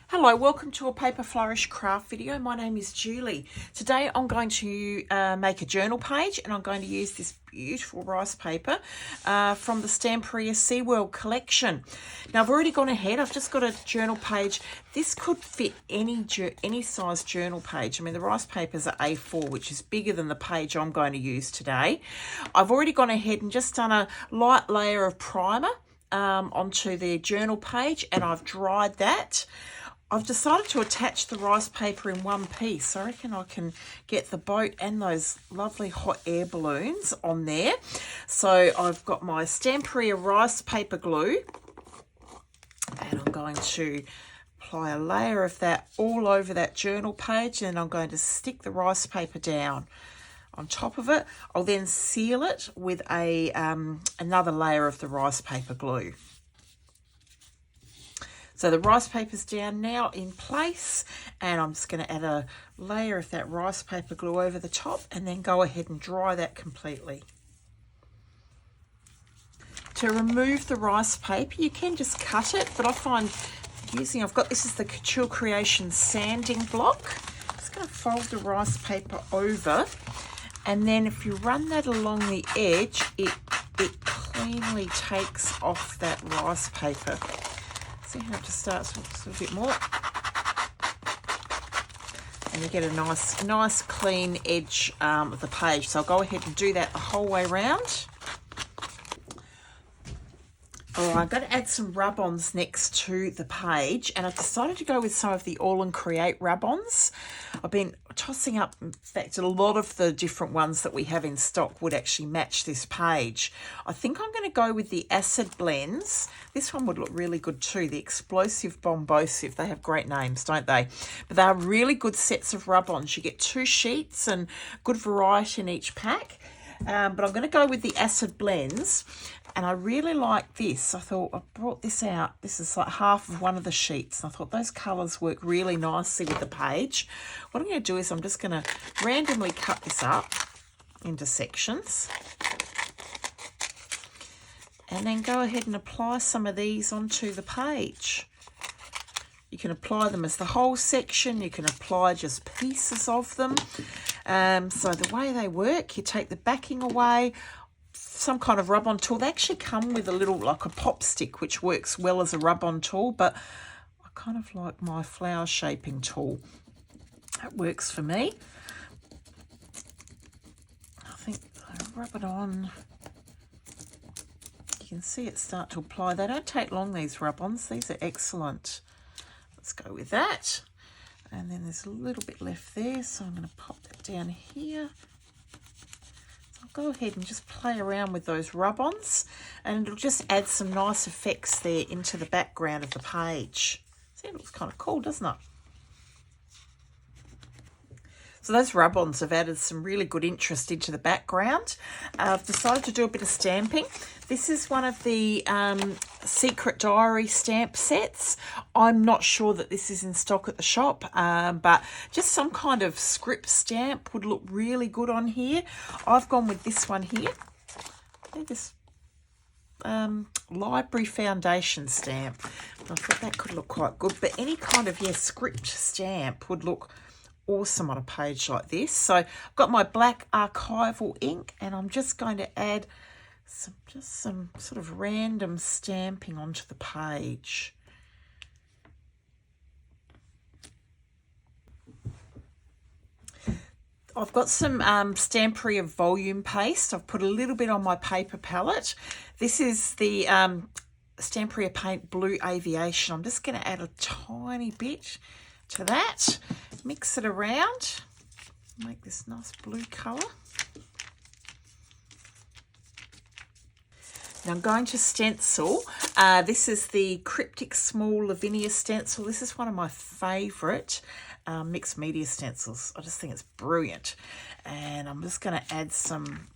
Hello, welcome to a Paper Flourish craft video. My name is Julie. Today I'm going to make a journal page, and I'm going to use this beautiful rice paper from the Stamperia SeaWorld collection. Now I've already gone ahead, I've just got a journal page. This could fit any size journal page. I mean, the rice papers are A4, which is bigger than the page I'm going to use today. I've already gone ahead and just done a light layer of primer onto the journal page, and I've dried that. I've decided to attach the rice paper in one piece. I reckon I can get the boat and those lovely hot air balloons on there. So I've got my Stamperia rice paper glue, and I'm going to apply a layer of that all over that journal page, and I'm going to stick the rice paper down on top of it. I'll then seal it with a another layer of the rice paper glue. So the rice paper's down now in place, and I'm just going to add a layer of that rice paper glue over the top and then go ahead and dry that completely. To remove the rice paper, you can just cut it, but I find this is the Couture Creations sanding block. I'm just going to fold the rice paper over, and then if you run that along the edge, it cleanly takes off that rice paper. See how it just starts with a bit more, and you get a nice clean edge of the page. So I'll go ahead and do that the whole way around. All right, I've got to add some rub-ons next to the page, and I've decided to go with some of the All and Create rub-ons. I've been tossing up, in fact, a lot of the different ones that we have in stock would actually match this page. I think I'm going to go with the Acid Blends. This one would look really good too, the Explosive Bombosive. They have great names, don't they? But they are really good sets of rub-ons. You get 2 sheets and good variety in each pack. But I'm going to go with the Acid Blends, and I really like this. I thought I brought this out. This is like half of one of the sheets, and I thought those colours work really nicely with the page. What I'm going to do is I'm just going to randomly cut this up into sections, and then go ahead and apply some of these onto the page. You can apply them as the whole section. You can apply just pieces of them. So the way they work, you take the backing away, some kind of rub-on tool. They actually come with a little, like a pop stick, which works well as a rub-on tool, but I kind of like my flower shaping tool. That works for me. I think I rub it on. You can see it start to apply. They don't take long, these rub-ons. These are excellent. Let's go with that. And then there's a little bit left there, so I'm going to pop that down here. So I'll go ahead and just play around with those rub-ons, and it'll just add some nice effects there into the background of the page. See, it looks kind of cool, doesn't it? So those rub-ons have added some really good interest into the background. I've decided to do a bit of stamping. This is one of the Secret Diary stamp sets. I'm not sure that this is in stock at the shop, but just some kind of script stamp would look really good on here. I've gone with this one here. They're this library foundation stamp. I thought that could look quite good, but any kind of, script stamp would look awesome on a page like this. So I've got my black archival ink, and I'm just going to add some sort of random stamping onto the page. I've got some Stamperia volume paste. I've put a little bit on my paper palette. This is the Stamperia Paint Blue Aviation. I'm just going to add a tiny bit to that, mix it around, make this nice blue colour. Now I'm going to stencil. This is the Cryptic Small Lavinia stencil. This is one of my favourite mixed media stencils. I just think it's brilliant. And I'm just going to add some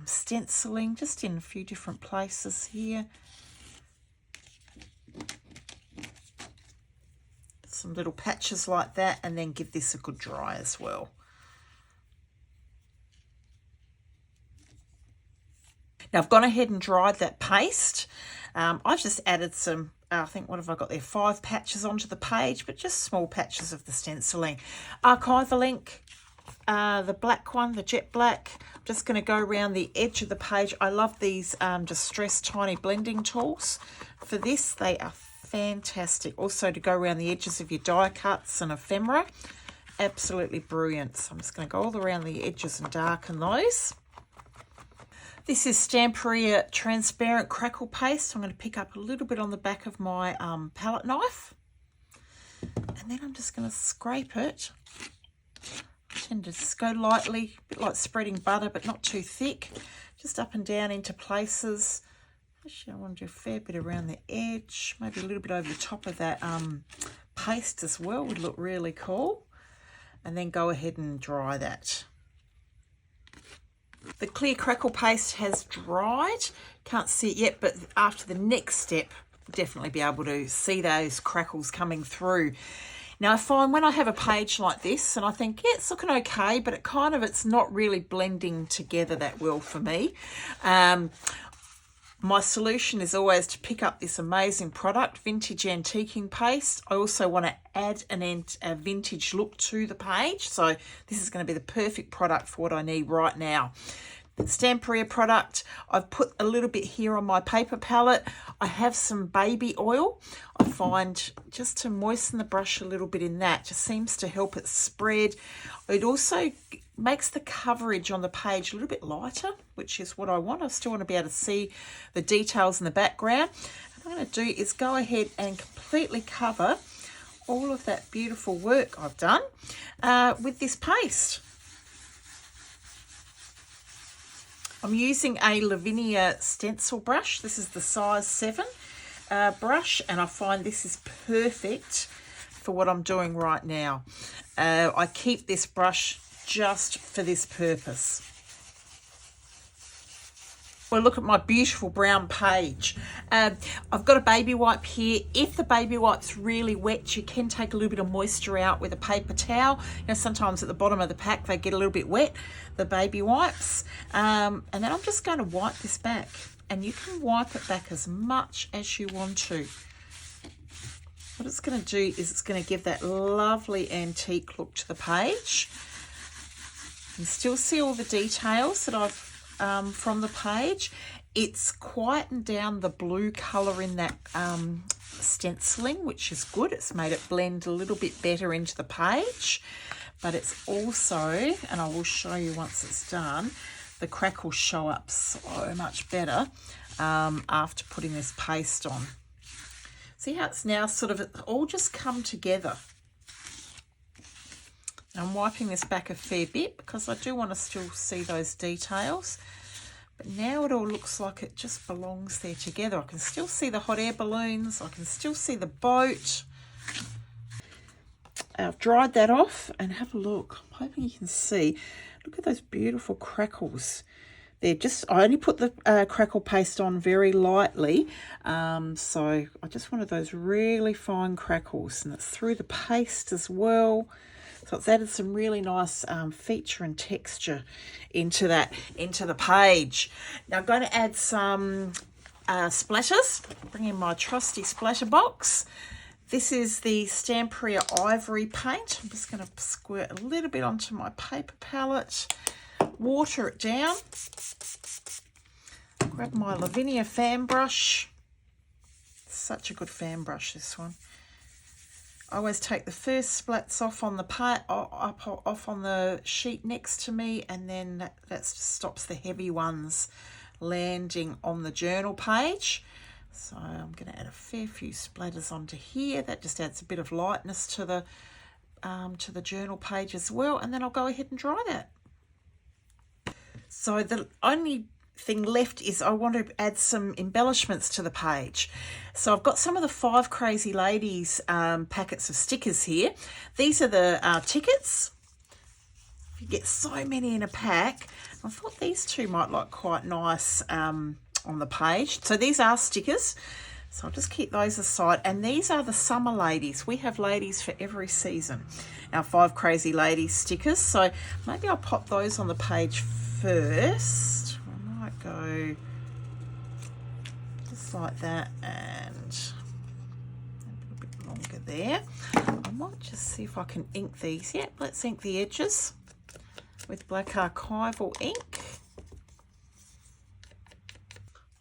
stenciling just in a few different places here. Some little patches like that, and then give this a good dry as well. Now I've gone ahead and dried that paste. I've just added some I think, what have I got there? 5 patches onto the page, but just small patches of the stenciling. Archival ink, the black one, the jet black. I'm just going to go around the edge of the page. I love these Distress Tiny Blending Tools. For this, they are fantastic. Also to go around the edges of your die cuts and ephemera. Absolutely brilliant. So I'm just going to go all around the edges and darken those. This is Stamperia Transparent Crackle Paste. I'm going to pick up a little bit on the back of my palette knife. And then I'm just going to scrape it. I tend to just go lightly, a bit like spreading butter, but not too thick. Just up and down into places. Actually, I want to do a fair bit around the edge. Maybe a little bit over the top of that paste as well would look really cool. And then go ahead and dry that. The clear crackle paste has dried. Can't see it yet, but after the next step, definitely be able to see those crackles coming through. Now I find when I have a page like this and I think, yeah, it's looking okay, but it's not really blending together that well for me. My solution is always to pick up this amazing product, Vintage Antiquing Paste. I also want to add a vintage look to the page. So this is going to be the perfect product for what I need right now. The Stamperia product, I've put a little bit here on my paper palette. I have some baby oil. I find just to moisten the brush a little bit in that, just seems to help it spread. It also makes the coverage on the page a little bit lighter, which is what I want. I still want to be able to see the details in the background. What I'm going to do is go ahead and completely cover all of that beautiful work I've done with this paste. I'm using a Lavinia stencil brush. This is the size 7 brush, and I find this is perfect for what I'm doing right now. I keep this brush just for this purpose. Well, look at my beautiful brown page. I've got a baby wipe here. If the baby wipe's really wet, you can take a little bit of moisture out with a paper towel. You know, sometimes at the bottom of the pack they get a little bit wet, the baby wipes. And then I'm just going to wipe this back, and you can wipe it back as much as you want to. What it's going to do is it's going to give that lovely antique look to the page. You can still see all the details that I've from the page. It's quietened down the blue colour in that stenciling, which is good. It's made it blend a little bit better into the page, but it's also, and I will show you once it's done, the crackles show up so much better after putting this paste on. See how it's now sort of all just come together. I'm wiping this back a fair bit because I do want to still see those details. But now it all looks like it just belongs there together. I can still see the hot air balloons. I can still see the boat. I've dried that off, and have a look. I'm hoping you can see. Look at those beautiful crackles. They're just, I only put the crackle paste on very lightly. So I just wanted those really fine crackles, and it's through the paste as well. So it's added some really nice feature and texture into the page. Now I'm going to add some splatters. Bring in my trusty splatter box. This is the Stamperia Ivory Paint. I'm just going to squirt a little bit onto my paper palette, water it down. Grab my Lavinia fan brush. Such a good fan brush, this one. I always take the first splats off on the off on the sheet next to me, and then that stops the heavy ones landing on the journal page. So I'm going to add a fair few splatters onto here. That just adds a bit of lightness to the journal page as well, and then I'll go ahead and dry that. So the only thing left is I want to add some embellishments to the page. So I've got some of the 5 Crazy Ladies packets of stickers here. These are the tickets. You get so many in a pack. I thought these two might look quite nice on the page. So these are stickers. So I'll just keep those aside. And these are the summer ladies. We have ladies for every season. Our 5 Crazy Ladies stickers. So maybe I'll pop those on the page first. Go just like that, and there. I might just see if I can ink these. Yeah, let's ink the edges with Black Archival ink.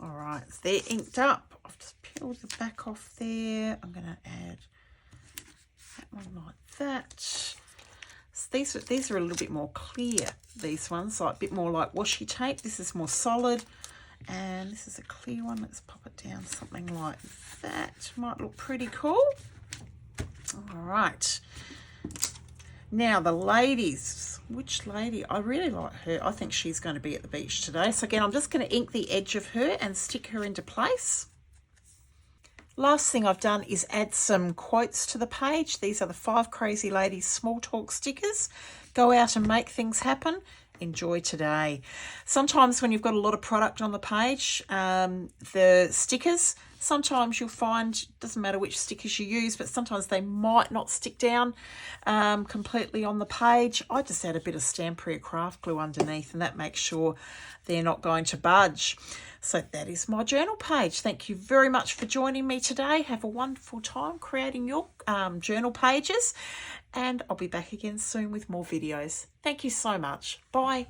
All right, so they're inked up. I've just peeled the back off there. I'm going to add that one like that. So these are a little bit more clear, these ones, like a bit more like washi tape. This is more solid, and this is a clear one. Let's pop it down something like that. Might look pretty cool. All right. Now the ladies, which lady? I really like her. I think she's going to be at the beach today. So again, I'm just going to ink the edge of her and stick her into place. Last thing I've done is add some quotes to the page. These are the 5 Crazy Ladies Small Talk stickers. Go out and make things happen. Enjoy today. Sometimes when you've got a lot of product on the page, the stickers, sometimes you'll find, doesn't matter which stickers you use, but sometimes they might not stick down completely on the page. I just add a bit of Stamperia craft glue underneath, and that makes sure they're not going to budge. So that is my journal page. Thank you very much for joining me today. Have a wonderful time creating your journal pages, and I'll be back again soon with more videos. Thank you so much. Bye.